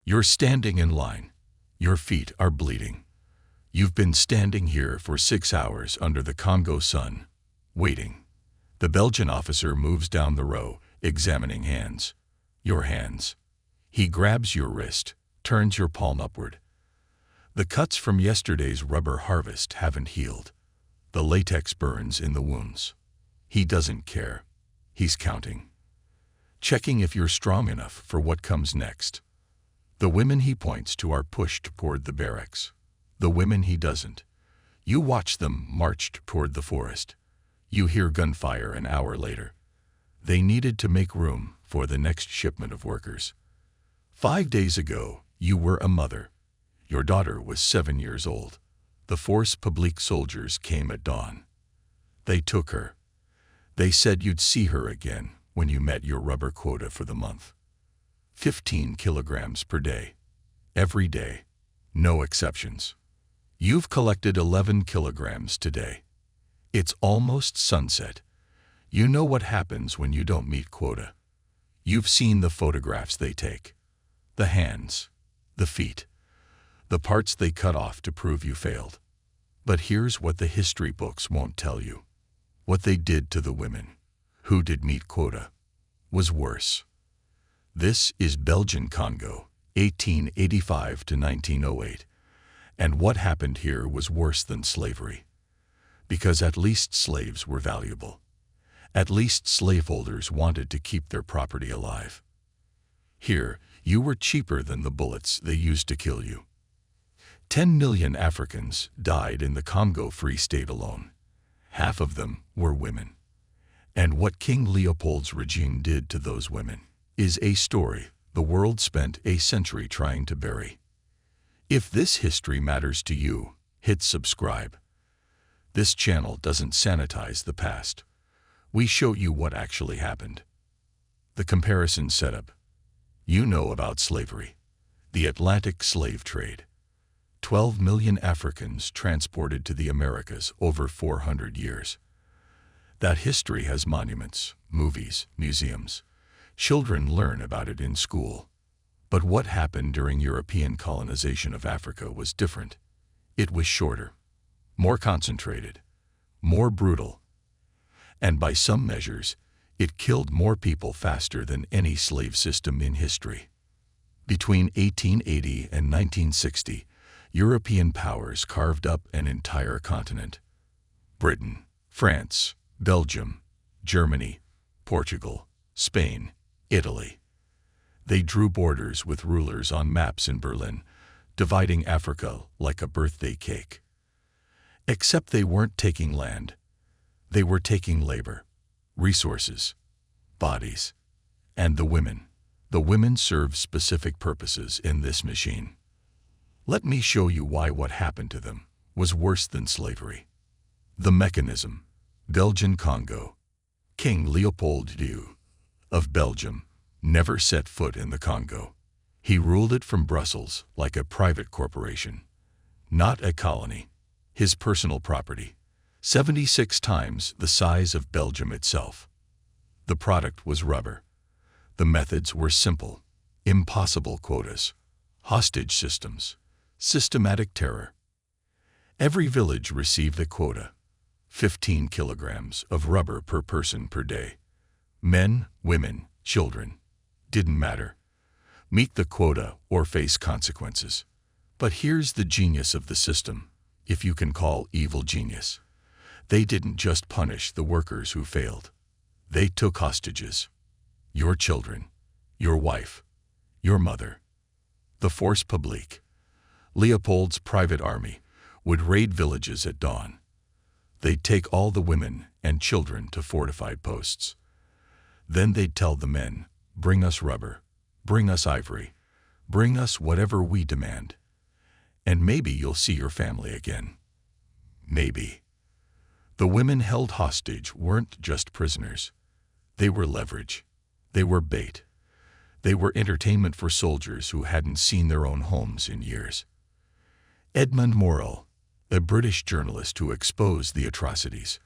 You're standing in line. Your feet are bleeding. You've been standing here for 6 hours under the Congo sun, waiting. The Belgian officer moves down the row, examining hands. Your hands. He grabs your wrist, turns your palm upward. The cuts from yesterday's rubber harvest haven't healed. The latex burns in the wounds. He doesn't care. He's counting. Checking if you're strong enough for what comes next. The women he points to are pushed toward the barracks. The women he doesn't. You watch them marched toward the forest. You hear gunfire an hour later. They needed to make room for the next shipment of workers. 5 days ago, you were a mother. Your daughter was 7 years old. The Force Publique soldiers came at dawn. They took her. They said you'd see her again when you met your rubber quota for the month. 15 kilograms per day. Every day. No exceptions. You've collected 11 kilograms today. It's almost sunset. You know what happens when you don't meet quota. You've seen the photographs they take. The hands. The feet. The parts they cut off to prove you failed. But here's what the history books won't tell you. What they did to the women, who did meet quota, was worse. This is Belgian Congo, 1885 to 1908. And what happened here was worse than slavery. Because at least slaves were valuable. At least slaveholders wanted to keep their property alive. Here, you were cheaper than the bullets they used to kill you. 10 million Africans died in the Congo Free State alone. Half of them were women. And what King Leopold's regime did to those women is a story the world spent a century trying to bury. If this history matters to you, hit subscribe. This channel doesn't sanitize the past. We show you what actually happened. The comparison setup. You know about slavery. The Atlantic slave trade. 12 million Africans transported to the Americas over 400 years. That history has monuments, movies, museums. Children learn about it in school. But what happened during European colonization of Africa was different. It was shorter, more concentrated, more brutal. And by some measures, it killed more people faster than any slave system in history. Between 1880 and 1960, European powers carved up an entire continent. Britain, France, Belgium, Germany, Portugal, Spain, Italy. They drew borders with rulers on maps in Berlin, dividing Africa like a birthday cake. Except they weren't taking land. They were taking labor, resources, bodies, and the women. The women serve specific purposes in this machine. Let me show you why what happened to them was worse than slavery. The mechanism. Belgian Congo. King Leopold II of Belgium never set foot in the Congo. He ruled it from Brussels like a private corporation, not a colony. His personal property, 76 times the size of Belgium itself. The product was rubber. The methods were simple, impossible quotas, hostage systems, systematic terror. Every village received a quota, 15 kilograms of rubber per person per day. Men, women, children. Didn't matter. Meet the quota or face consequences. But here's the genius of the system, if you can call evil genius. They didn't just punish the workers who failed. They took hostages. Your children, your wife, your mother. The Force Publique, Leopold's private army, would raid villages at dawn. They'd take all the women and children to fortified posts. Then they'd tell the men, bring us rubber, bring us ivory, bring us whatever we demand. And maybe you'll see your family again. Maybe. The women held hostage weren't just prisoners. They were leverage. They were bait. They were entertainment for soldiers who hadn't seen their own homes in years. Edmund Morel, a British journalist who exposed the atrocities,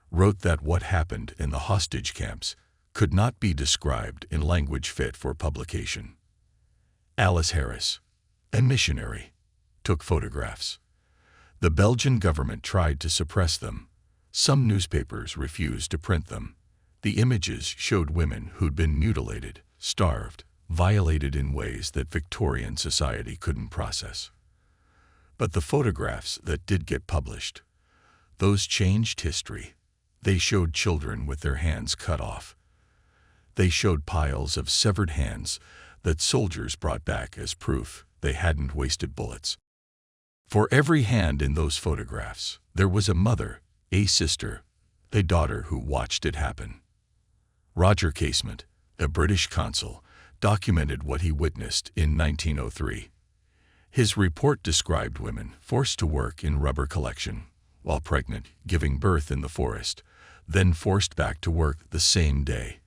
wrote that what happened in the hostage camps could not be described in language fit for publication. Alice Harris, a missionary, took photographs. The Belgian government tried to suppress them. Some newspapers refused to print them. The images showed women who'd been mutilated, starved, violated in ways that Victorian society couldn't process. But the photographs that did get published, those changed history. They showed children with their hands cut off. They showed piles of severed hands that soldiers brought back as proof they hadn't wasted bullets. For every hand in those photographs, there was a mother, a sister, a daughter who watched it happen. Roger Casement, a British consul, documented what he witnessed in 1903. His report described women forced to work in rubber collection, while pregnant, giving birth in the forest, then forced back to work the same day.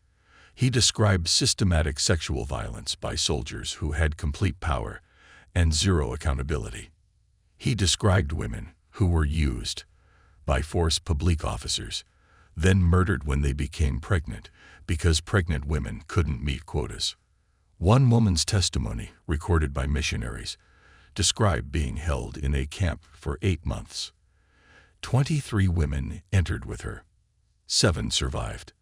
He described systematic sexual violence by soldiers who had complete power and zero accountability. He described women who were used by force public officers, then murdered when they became pregnant because pregnant women couldn't meet quotas. One woman's testimony, recorded by missionaries, described being held in a camp for 8 months. 23 women entered with her. 7 survived.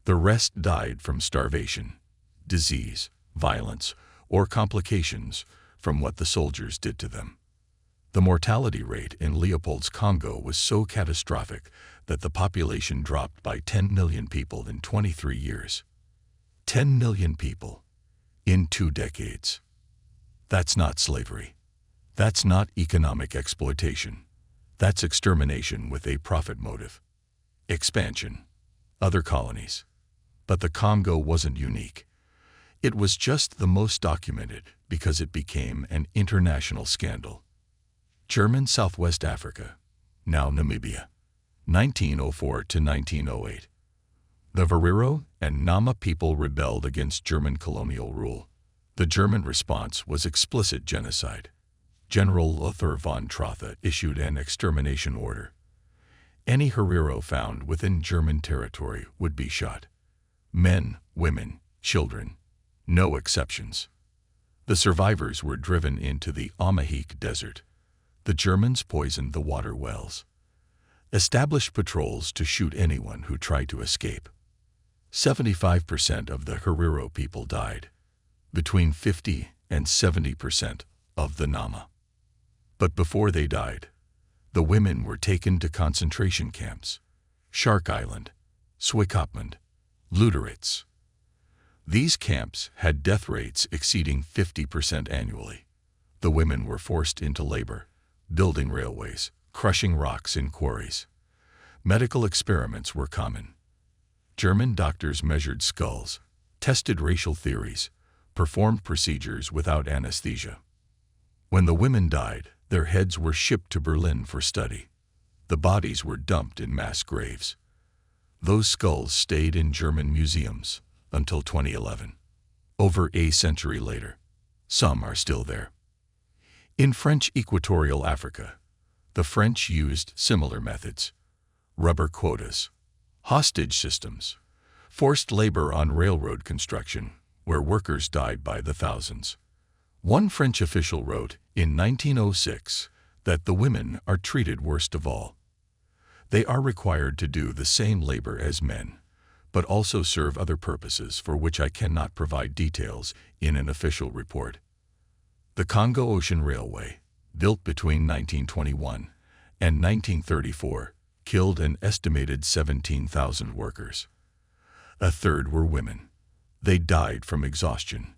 The rest died from starvation, disease, violence, or complications from what the soldiers did to them. The mortality rate in Leopold's Congo was so catastrophic that the population dropped by 10 million people in 23 years. 10 million people in 2 decades. That's not slavery. That's not economic exploitation. That's extermination with a profit motive. Expansion. Other colonies. But the Congo wasn't unique. It was just the most documented because it became an international scandal. German Southwest Africa, now Namibia, 1904 to 1908. The Veriro and Nama people rebelled against German colonial rule. The German response was explicit genocide. General Lothar von Trotha issued an extermination order. Any Herero found within German territory would be shot. Men, women, children, no exceptions. The survivors were driven into the Amahik Desert. The Germans poisoned the water wells. Established patrols to shoot anyone who tried to escape. 75% of the Herero people died. Between 50 and 70% of the Nama. But before they died, the women were taken to concentration camps. Shark Island, Swakopmund, Luderitz. These camps had death rates exceeding 50% annually. The women were forced into labor, building railways, crushing rocks in quarries. Medical experiments were common. German doctors measured skulls, tested racial theories, performed procedures without anesthesia. When the women died, their heads were shipped to Berlin for study. The bodies were dumped in mass graves. Those skulls stayed in German museums until 2011. Over a century later, some are still there. In French Equatorial Africa, the French used similar methods: rubber quotas, hostage systems, forced labor on railroad construction, where workers died by the thousands. One French official wrote in 1906 that the women are treated worst of all. They are required to do the same labor as men, but also serve other purposes for which I cannot provide details in an official report. The Congo Ocean Railway, built between 1921 and 1934, killed an estimated 17,000 workers. A third were women. They died from exhaustion,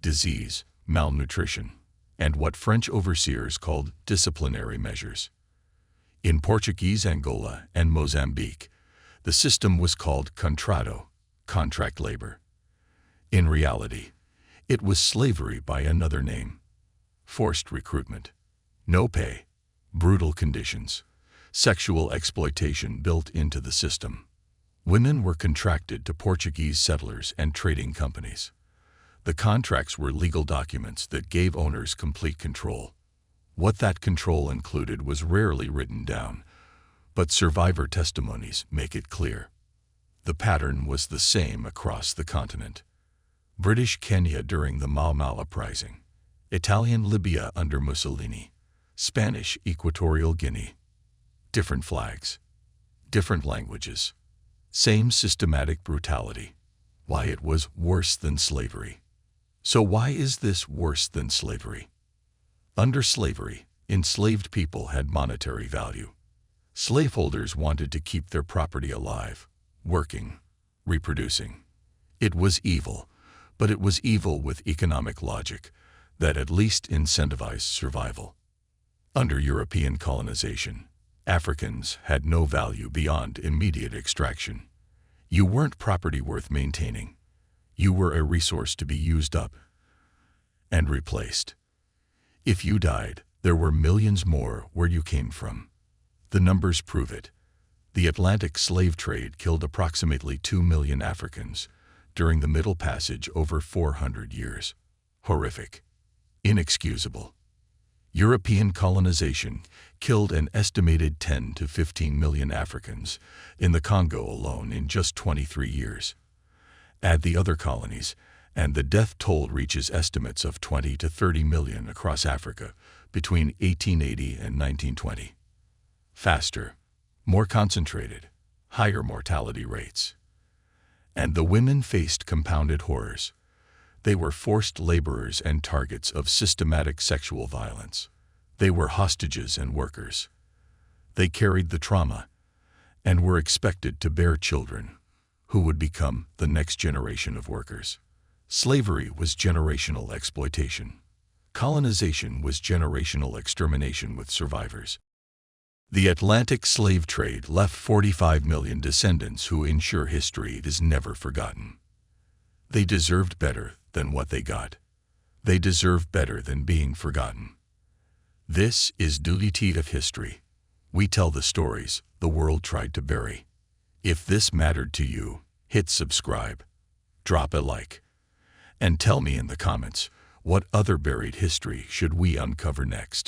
disease, malnutrition, and what French overseers called disciplinary measures. In Portuguese Angola and Mozambique, the system was called contrato, contract labor. In reality, it was slavery by another name. Forced recruitment, no pay, brutal conditions, sexual exploitation built into the system. Women were contracted to Portuguese settlers and trading companies. The contracts were legal documents that gave owners complete control. What that control included was rarely written down, but survivor testimonies make it clear. The pattern was the same across the continent. British Kenya during the Mau Mau uprising, Italian Libya under Mussolini, Spanish Equatorial Guinea. Different flags, different languages, same systematic brutality. Why it was worse than slavery. So why is this worse than slavery? Under slavery, enslaved people had monetary value. Slaveholders wanted to keep their property alive, working, reproducing. It was evil, but it was evil with economic logic that at least incentivized survival. Under European colonization, Africans had no value beyond immediate extraction. You weren't property worth maintaining. You were a resource to be used up and replaced. If you died, there were millions more where you came from. The numbers prove it. The Atlantic slave trade killed approximately 2 million Africans during the Middle Passage over 400 years. Horrific. Inexcusable. European colonization killed an estimated 10 to 15 million Africans in the Congo alone in just 23 years. Add the other colonies, and the death toll reaches estimates of 20 to 30 million across Africa between 1880 and 1920. Faster, more concentrated, higher mortality rates. And the women faced compounded horrors. They were forced laborers and targets of systematic sexual violence. They were hostages and workers. They carried the trauma and were expected to bear children who would become the next generation of workers. Slavery was generational exploitation. Colonization was generational extermination with survivors. The Atlantic slave trade left 45 million descendants who ensure history is never forgotten. They deserved better than what they got. They deserve better than being forgotten. This is Duty of History. We tell the stories the world tried to bury. If this mattered to you, hit subscribe, drop a like, and tell me in the comments what other buried history should we uncover next.